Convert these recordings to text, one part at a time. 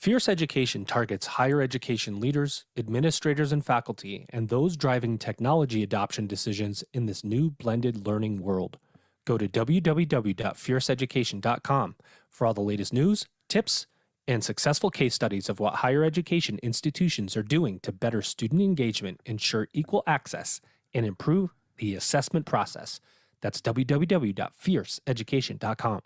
Fierce Education targets higher education leaders, administrators, and faculty, and those driving technology adoption decisions in this new blended learning world. Go to www.fierceeducation.com for all the latest news, tips, and successful case studies of what higher education institutions are doing to better student engagement, ensure equal access, and improve the assessment process. That's www.fierceeducation.com.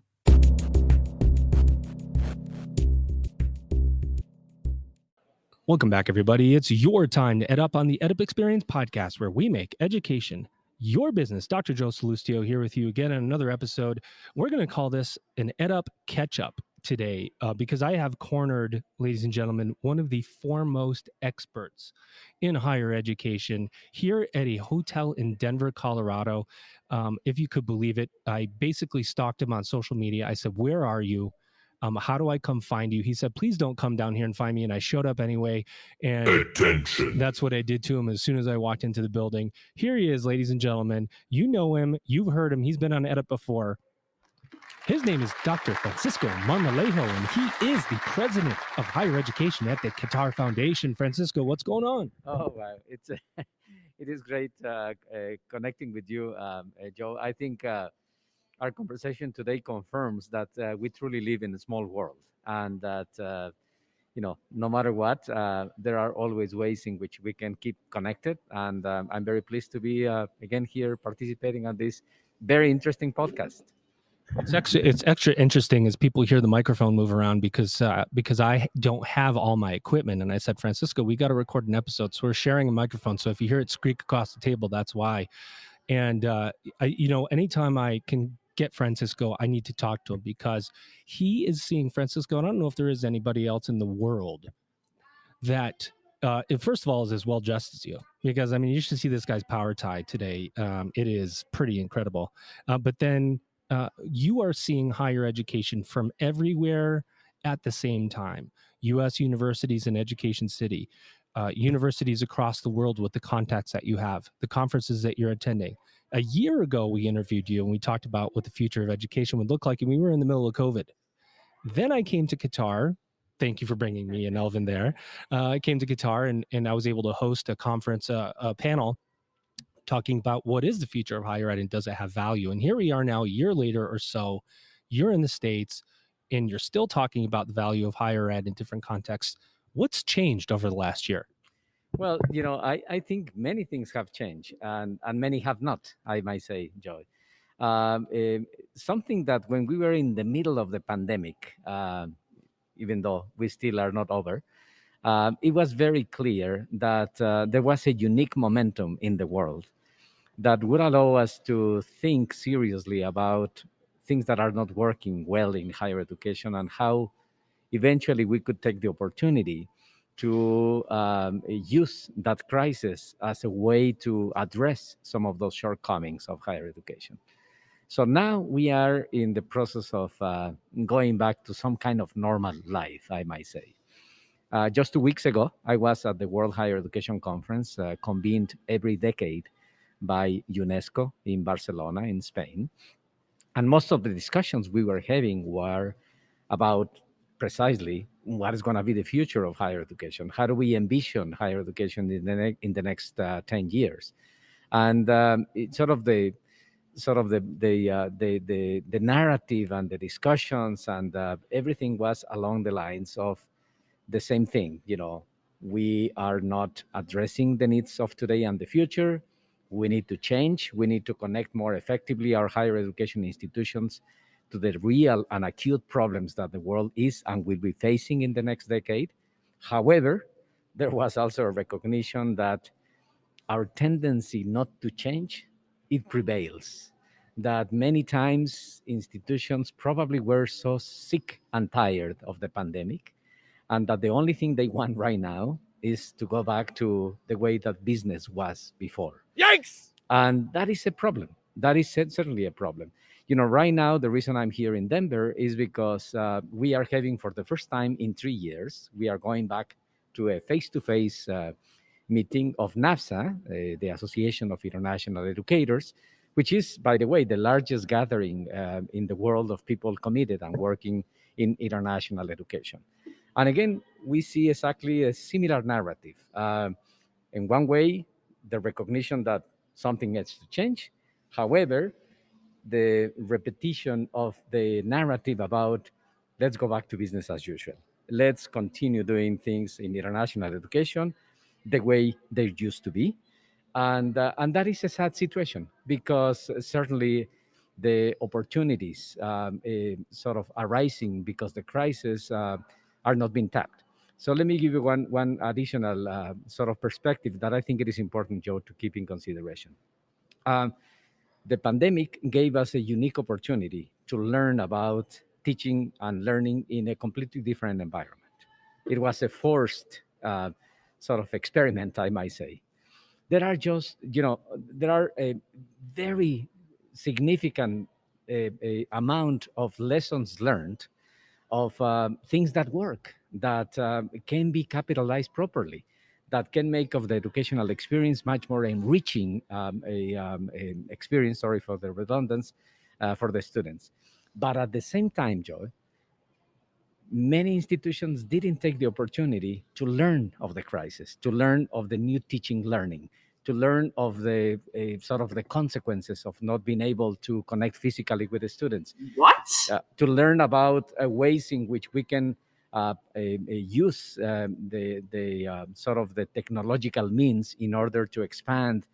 Welcome back, everybody. It's your time to EdUp on the EdUp Experience podcast, where we make education your business. Dr. Joe Salustio here with you again in another episode. We're going to call this an EdUp CatchUp today because I have cornered, ladies and gentlemen, one of the foremost experts in higher education here at a hotel in Denver, Colorado. If you could believe it, I basically stalked him on social media. I said, "Where are you? How do I come find you?" He said, "Please don't come down here and find me." And I showed up anyway. And Attention. That's what I did to him as soon as I walked into the building. Here he is, ladies and gentlemen. You know him. You've heard him. He's been on EdUp before. His name is Dr. Francisco Marmolejo, and he is the president of higher education at the Qatar Foundation. Francisco, what's going on? Oh, wow. It is great connecting with you, Joe. I think our conversation today confirms that we truly live in a small world, and that no matter what, there are always ways in which we can keep connected. And I'm very pleased to be again here participating on this very interesting podcast. It's extra interesting as people hear the microphone move around because I don't have all my equipment. And I said, Francisco, we got to record an episode, so we're sharing a microphone. So if you hear it squeak across the table, that's why. And anytime I can get Francisco, I need to talk to him because he is seeing Francisco. And I don't know if there is anybody else in the world that, first of all, is as well dressed as you. Because I mean, you should see this guy's power tie today. It is pretty incredible. But then you are seeing higher education from everywhere at the same time. U.S. universities in Education City, universities across the world with the contacts that you have, the conferences that you're attending. A year ago, we interviewed you and we talked about what the future of education would look like, and we were in the middle of COVID. Then I came to Qatar. Thank you for bringing me and Elvin there. I came to Qatar and I was able to host a conference, a panel talking about what is the future of higher ed and does it have value. And here we are now, a year later or so. You're in the States and you're still talking about the value of higher ed in different contexts. What's changed over the last year? Well, I think many things have changed and many have not, I might say, Joy. Something that when we were in the middle of the pandemic, even though we still are not over, it was very clear that there was a unique momentum in the world that would allow us to think seriously about things that are not working well in higher education and how eventually we could take the opportunity to use that crisis as a way to address some of those shortcomings of higher education. So now we are in the process of going back to some kind of normal life, I might say. Just 2 weeks ago, I was at the World Higher Education Conference, convened every decade by UNESCO in Barcelona, in Spain. And most of the discussions we were having were about precisely what is going to be the future of higher education. How do we envision higher education in the next 10 years? And it's sort of the narrative and the discussions and everything was along the lines of the same thing. We are not addressing the needs of today and the future. We need to change. We need to connect more effectively our higher education institutions to the real and acute problems that the world is and will be facing in the next decade. However, there was also a recognition that our tendency not to change, it prevails. That many times institutions probably were so sick and tired of the pandemic, and that the only thing they want right now is to go back to the way that business was before. Yikes! And that is a problem. That is certainly a problem. Right now, the reason I'm here in Denver is because we are having, for the first time in 3 years, we are going back to a face-to-face meeting of NAFSA, the Association of International Educators, which is, by the way, the largest gathering in the world of people committed and working in international education. And again, we see exactly a similar narrative. In one way, the recognition that something has to change. However, the repetition of the narrative about let's go back to business as usual. Let's continue doing things in international education the way they used to be. And that is a sad situation because certainly the opportunities sort of arising because the crisis are not being tapped. So let me give you one additional sort of perspective that I think it is important, Joe, to keep in consideration. Um, the pandemic gave us a unique opportunity to learn about teaching and learning in a completely different environment. It was a forced sort of experiment, I might say. There are just, there are a very significant amount of lessons learned of things that work, that can be capitalized properly, that can make of the educational experience much more enriching a experience, sorry for the redundancy, for the students. But at the same time, Joe, many institutions didn't take the opportunity to learn of the crisis, to learn of the new teaching learning, to learn of the sort of the consequences of not being able to connect physically with the students. What? To learn about ways in which we can use the sort of the technological means in order to expand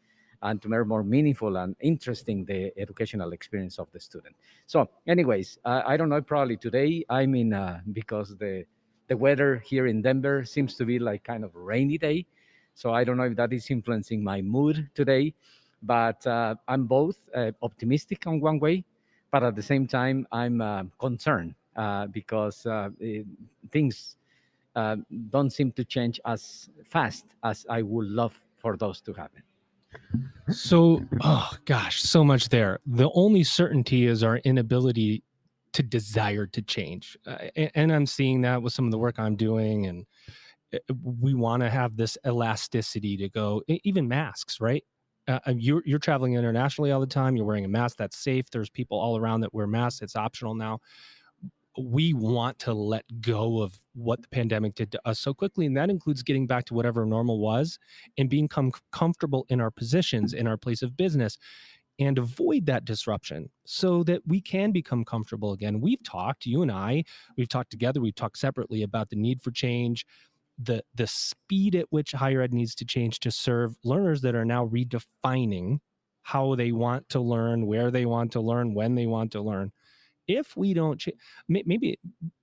and to make more meaningful and interesting the educational experience of the student. So, anyways, I don't know. Probably today I'm in because the weather here in Denver seems to be like kind of a rainy day. So I don't know if that is influencing my mood today, but I'm both optimistic on one way, but at the same time I'm concerned because things don't seem to change as fast as I would love for those to happen. So, oh gosh, so much there. The only certainty is our inability to desire to change. And I'm seeing that with some of the work I'm doing. And we want to have this elasticity to go, even masks, right? You're traveling internationally all the time. You're wearing a mask that's safe. There's people all around that wear masks. It's optional now. We want to let go of what the pandemic did to us so quickly. And that includes getting back to whatever normal was and being comfortable in our positions, in our place of business, and avoid that disruption so that we can become comfortable again. We've talked, you and I, we've talked together, we've talked separately about the need for change, the speed at which higher ed needs to change to serve learners that are now redefining how they want to learn, where they want to learn, when they want to learn. If we don't maybe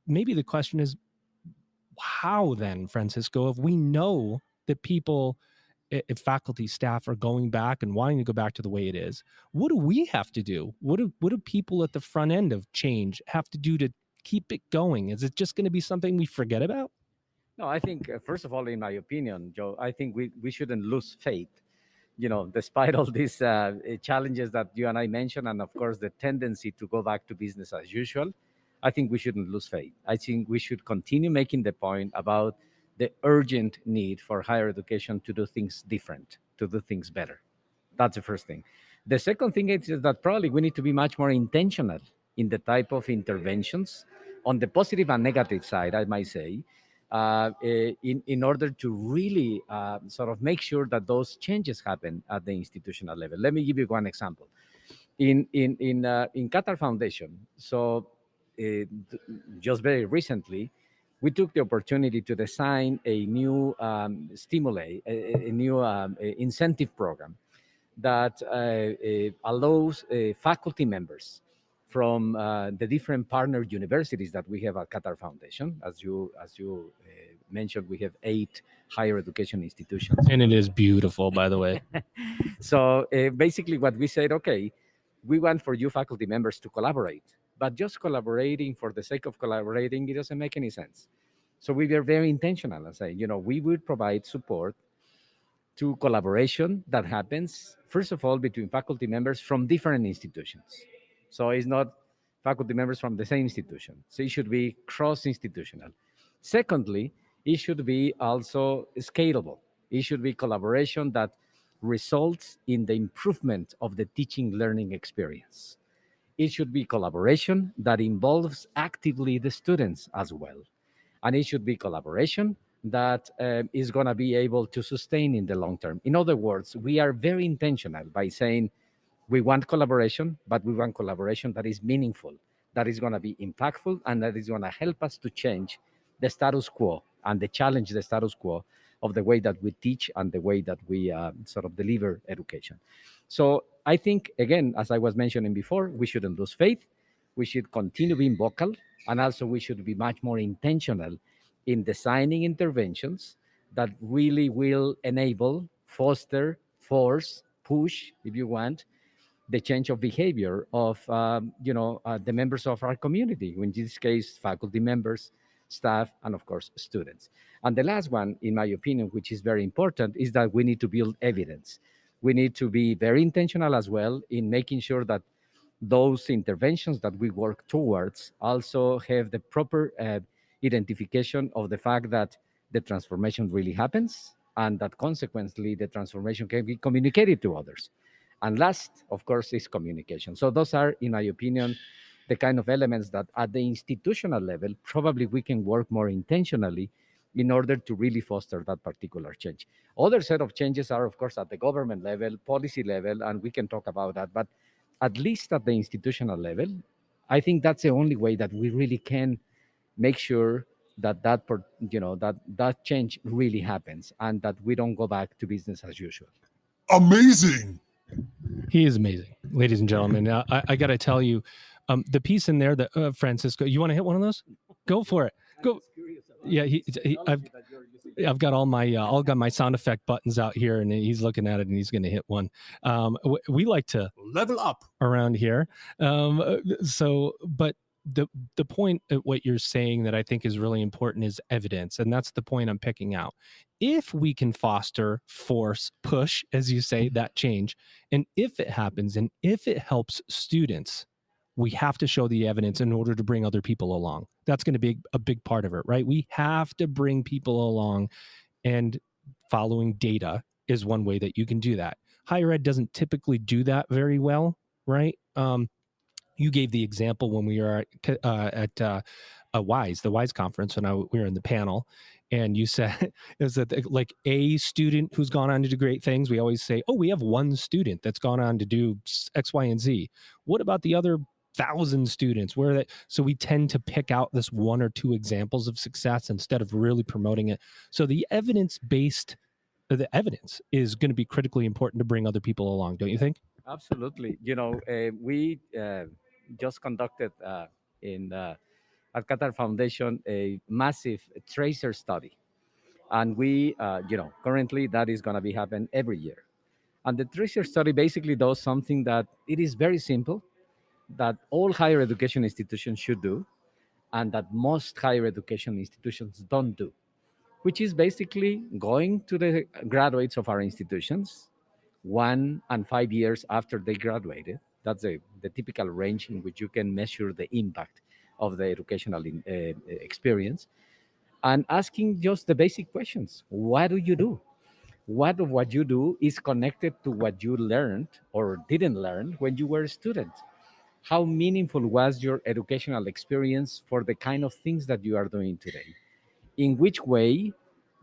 the question is how then, Francisco, if we know that people, if faculty, staff are going back and wanting to go back to the way it is, what do we have to do? What do people at the front end of change have to do to keep it going? Is it just going to be something we forget about? No, I think, first of all, in my opinion, Joe, I think we shouldn't lose faith, despite all these challenges that you and I mentioned, and of course, the tendency to go back to business as usual. I think we shouldn't lose faith. I think we should continue making the point about the urgent need for higher education to do things different, to do things better. That's the first thing. The second thing is that probably we need to be much more intentional in the type of interventions on the positive and negative side, I might say, in order to really sort of make sure that those changes happen at the institutional level. Let me give you one example. In Qatar Foundation, so just very recently, we took the opportunity to design a new stimuli, a new incentive program that allows faculty members from the different partner universities that we have at Qatar Foundation. As you mentioned, we have 8 higher education institutions. And it is beautiful, by the way. So basically, what we said, okay, we want for you faculty members to collaborate, but just collaborating for the sake of collaborating, it doesn't make any sense. So we were very intentional and saying, we would provide support to collaboration that happens, first of all, between faculty members from different institutions. So it's not faculty members from the same institution. So it should be cross-institutional. Secondly, it should be also scalable. It should be collaboration that results in the improvement of the teaching learning experience. It should be collaboration that involves actively the students as well. And it should be collaboration that is going to be able to sustain in the long term. In other words, we are very intentional by saying we want collaboration, but we want collaboration that is meaningful, that is going to be impactful, and that is going to help us to change the status quo and the challenge the status quo of the way that we teach and the way that we sort of deliver education. So I think, again, as I was mentioning before, we shouldn't lose faith. We should continue being vocal, and also we should be much more intentional in designing interventions that really will enable, foster, force, push, if you want, the change of behavior of the members of our community, in this case faculty members, staff, and of course students. And the last one, in my opinion, which is very important, is that we need to build evidence. We need to be very intentional as well in making sure that those interventions that we work towards also have the proper identification of the fact that the transformation really happens, and that consequently the transformation can be communicated to others. And last, of course, is communication. So those are, in my opinion, the kind of elements that at the institutional level, probably we can work more intentionally in order to really foster that particular change. Other set of changes are, of course, at the government level, policy level, and we can talk about that. But at least at the institutional level, I think that's the only way that we really can make sure that that change really happens and that we don't go back to business as usual. Amazing. He is amazing, ladies and gentlemen. I got to tell you, the piece in there that Francisco, you want to hit one of those? Go for it. Go. Yeah, I've got all my sound effect buttons out here, and he's looking at it, and he's going to hit one. We like to level up around here. But the point of what you're saying that I think is really important is evidence, and that's the point I'm picking out. If we can foster, force, push, as you say, that change, and if it happens, and if it helps students, we have to show the evidence in order to bring other people along. That's going to be a big part of it, right? We have to bring people along, and following data is one way that you can do that. Higher ed doesn't typically do that very well, right? You gave the example when we were at WISE, the WISE conference, when we were in the panel, and you said it was that like a student who's gone on to do great things. We always say, oh, we have one student that's gone on to do X, Y, and Z. What about the other 1,000 students? Where that? So we tend to pick out this one or two examples of success instead of really promoting it. So the evidence is going to be critically important to bring other people along, don't you think? Absolutely. We just conducted at Qatar Foundation a massive tracer study, and we, currently that is going to be happen every year. And the tracer study basically does something that it is very simple, that all higher education institutions should do, and that most higher education institutions don't do, which is basically going to the graduates of our institutions 1 and 5 years after they graduated. That's the typical range in which you can measure the impact of the educational experience, and asking just the basic questions. What do you do? What of what you do is connected to what you learned or didn't learn when you were a student? How meaningful was your educational experience for the kind of things that you are doing today? In which way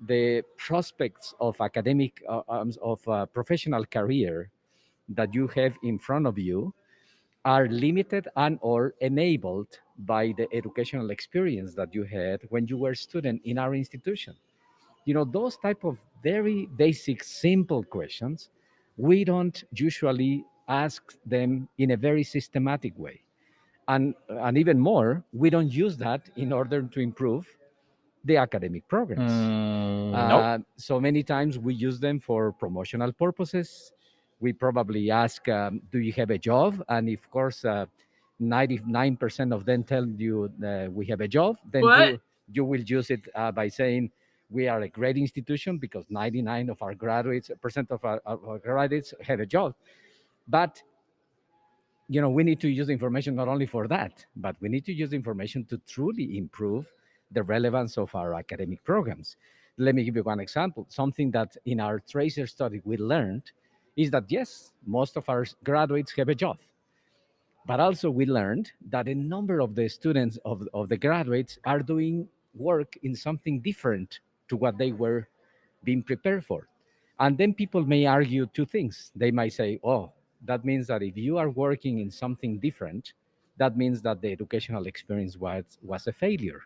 the prospects of academic professional career that you have in front of you are limited and or enabled by the educational experience that you had when you were a student in our institution? Those type of very basic simple questions, we don't usually ask them in a very systematic way. And even more, we don't use that in order to improve the academic programs. Nope. So many times we use them for promotional purposes. We probably ask, do you have a job? And of course, 99% of them tell you we have a job. Then you will use it by saying we are a great institution because 99 of our graduates, percent of our graduates have a job. But we need to use information not only for that, but we need to use information to truly improve the relevance of our academic programs. Let me give you one example. Something that in our tracer study we learned is that, yes, most of our graduates have a job. But also we learned that a number of the students of the graduates are doing work in something different to what they were being prepared for. And then people may argue two things. They might say, oh, that means that if you are working in something different, that means that the educational experience was a failure.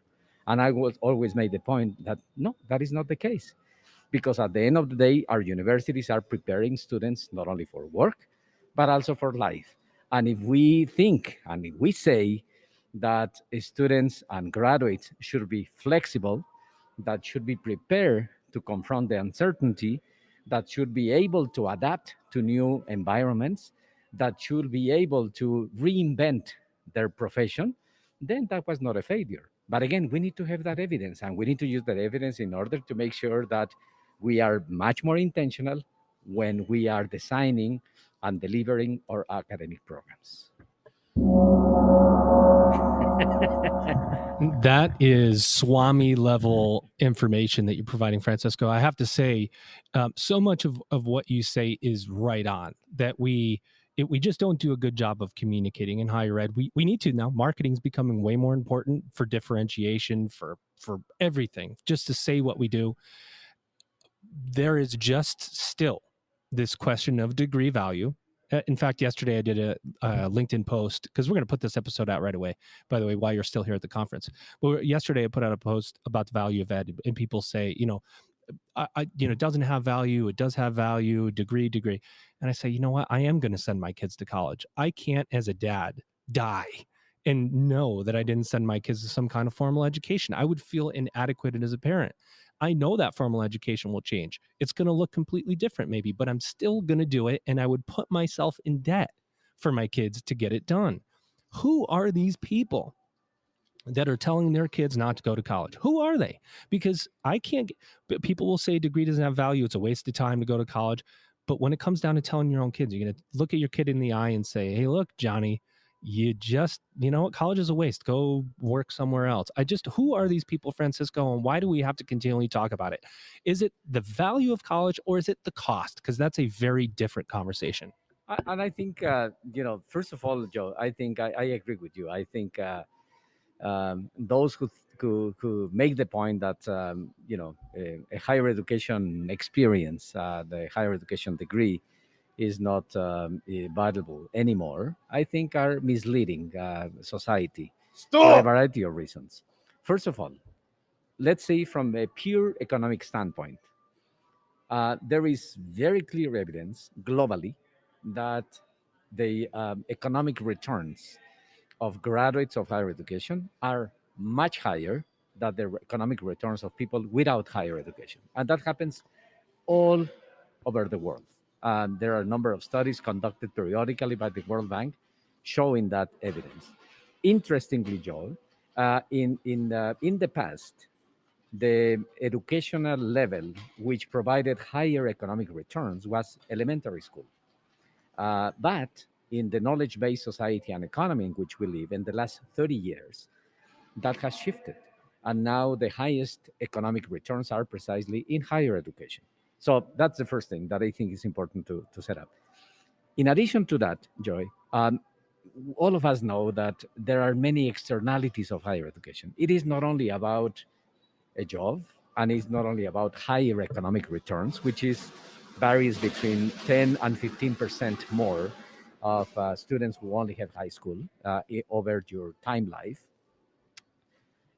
And I was always made the point that no, that is not the case. Because at the end of the day, our universities are preparing students not only for work, but also for life. And if we think and if we say that students and graduates should be flexible, that should be prepared to confront the uncertainty, that should be able to adapt to new environments, that should be able to reinvent their profession, then that was not a failure. But again, we need to have that evidence, and we need to use that evidence in order to make sure that we are much more intentional when we are designing and delivering our academic programs. That is Swami level information that you're providing, Francisco. I have to say, so much of what you say is right on, that we just don't do a good job of communicating in higher ed. We need to now. Marketing is becoming way more important for differentiation, for everything, just to say what we do. There is just still this question of degree value. In fact, yesterday I did a LinkedIn post, because we're going to put this episode out right away, by the way, while you're still here at the conference. But yesterday I put out a post about the value of ed, and people say, it doesn't have value. It does have value, degree. And I say, you know what? I am going to send my kids to college. I can't, as a dad, die and know that I didn't send my kids to some kind of formal education. I would feel inadequate as a parent. I know that formal education will change. It's going to look completely different maybe, but I'm still going to do it. And I would put myself in debt for my kids to get it done. Who are these people that are telling their kids not to go to college? Who are they? Because people will say degree doesn't have value. It's a waste of time to go to college. But when it comes down to telling your own kids, you're going to look at your kid in the eye and say, hey, look, Johnny, college is a waste. Go work somewhere else. Who are these people, Francisco, and why do we have to continually talk about it? Is it the value of college, or is it the cost? Because that's a very different conversation. And I think, first of all, Joe, I think I agree with you. I think those who make the point that, a higher education experience, the higher education degree, is not valuable anymore, I think are misleading society for a variety of reasons. First of all, let's say from a pure economic standpoint, there is very clear evidence globally that the economic returns of graduates of higher education are much higher than the economic returns of people without higher education. And that happens all over the world. There are a number of studies conducted periodically by the World Bank showing that evidence. Interestingly, Joel, in the past, the educational level which provided higher economic returns was elementary school. But in the knowledge-based society and economy in which we live in the last 30 years, that has shifted. And now the highest economic returns are precisely in higher education. So that's the first thing that I think is important to set up. In addition to that, Joy, all of us know that there are many externalities of higher education. It is not only about a job, and it's not only about higher economic returns, which varies between 10 and 15% more of students who only have high school over your time life.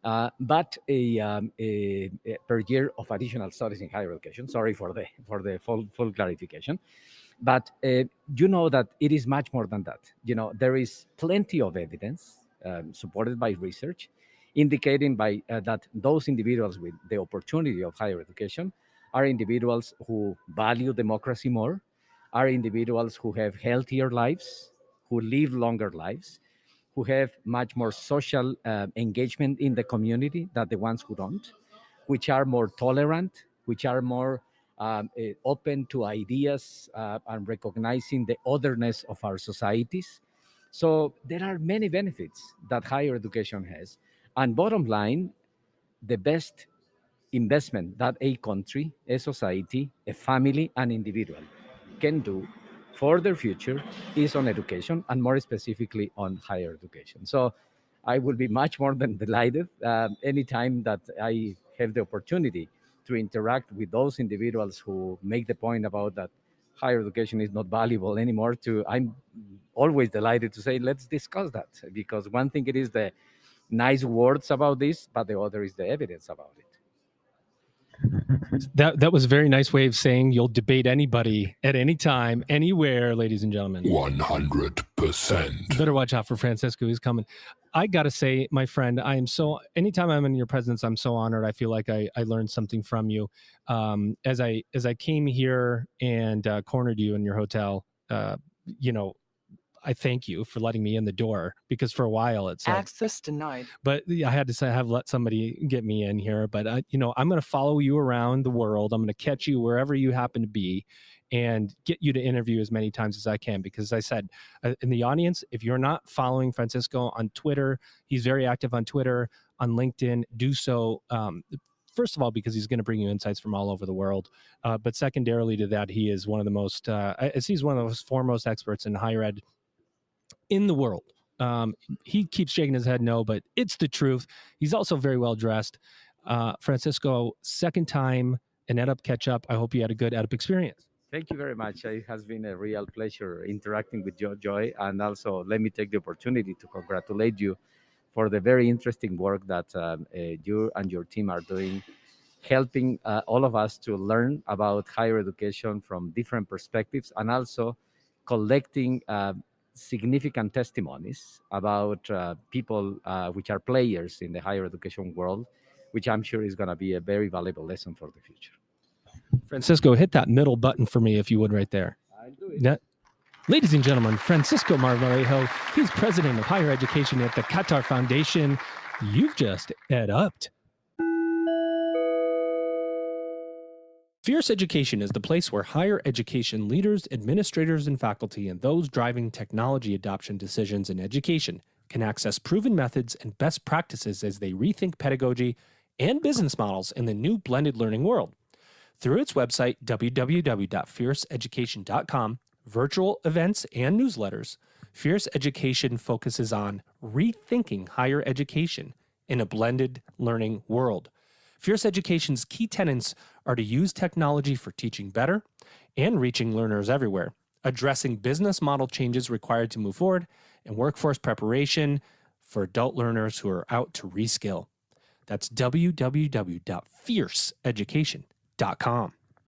But per year of additional studies in higher education. Sorry for the full clarification. But you know that it is much more than that. There is plenty of evidence supported by research indicating that those individuals with the opportunity of higher education are individuals who value democracy more, are individuals who have healthier lives, who live longer lives, who have much more social engagement in the community than the ones who don't, which are more tolerant, which are more open to ideas and recognizing the otherness of our societies. So there are many benefits that higher education has. And bottom line, the best investment that a country, a society, a family, an individual can do for their future is on education, and more specifically on higher education. So I will be much more than delighted anytime that I have the opportunity to interact with those individuals who make the point about that higher education is not valuable anymore. I'm always delighted to say, let's discuss that, because one thing it is the nice words about this, but the other is the evidence about it. That was a very nice way of saying you'll debate anybody at any time, anywhere, ladies and gentlemen. 100%. Better watch out for Francisco. He's coming. I got to say, my friend, anytime I'm in your presence, I'm so honored. I feel like I learned something from you. As I came here and cornered you in your hotel, I thank you for letting me in the door, because for a while it said access denied. But I had to say, let somebody get me in here. But I'm going to follow you around the world. I'm going to catch you wherever you happen to be, and get you to interview as many times as I can. Because as I said, in the audience, if you're not following Francisco on Twitter, he's very active on Twitter, on LinkedIn. Do so. First of all, because he's going to bring you insights from all over the world. But secondarily to that, he is one of the most, he's one of the most foremost experts in higher ed in the world. He keeps shaking his head no, but it's the truth. He's also very well dressed. Francisco, second time in EdUp CatchUp. I hope you had a good EdUp experience. Thank you very much. It has been a real pleasure interacting with you, Joy. And also, let me take the opportunity to congratulate you for the very interesting work that you and your team are doing, helping all of us to learn about higher education from different perspectives, and also collecting significant testimonies about people which are players in the higher education world, which I'm sure is going to be a very valuable lesson for the future. Francisco, hit that middle button for me, if you would, right there. I'll do it. Ladies and gentlemen, Francisco Marmolejo, he's president of higher education at the Qatar Foundation. You've just EdUp'd. Fierce Education is the place where higher education leaders, administrators, and faculty, and those driving technology adoption decisions in education can access proven methods and best practices as they rethink pedagogy and business models in the new blended learning world. Through its website, www.fierceeducation.com, virtual events, and newsletters, Fierce Education focuses on rethinking higher education in a blended learning world. Fierce Education's key tenets are to use technology for teaching better and reaching learners everywhere, addressing business model changes required to move forward, and workforce preparation for adult learners who are out to reskill. That's www.fierceeducation.com.